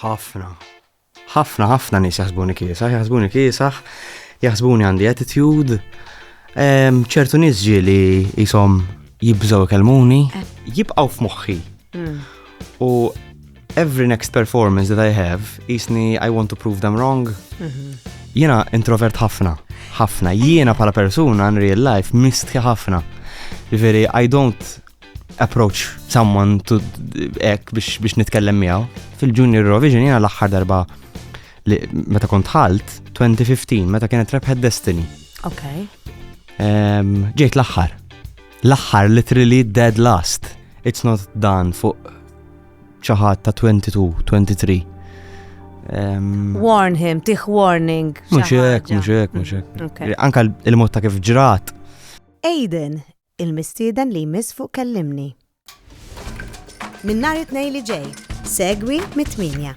ħafna nies jaħsbuni kiesaħ, jaħsbuni għandi attitude. ċertu nies ġieli jisom jibżgħu kelmuni, jibqgħu f'moħħi. U every next performance that I have, jisni I want to prove them wrong. Jiena introvert ħafna. Jiena bħala persuna in real life mistħi ħafna. Ġifieri I don't approach someone to biex nitkellem miegħu. Fil-Junior Eurovision jiena l-aħħar darba li meta kont ħalt 2015 meta kienet Rebħet Destiny. Okay. Ġejt l-aħħar literally dead last. It's not done fuq ċaħat ta' 22, 23. Warn him, tih warning. Mux hekk. Anka il-mod ta' kif ġrat. Aiden, il-mistieden li jmiss fuq kellimni. Min nhar it-tnejn li ġej, segwi mit-8.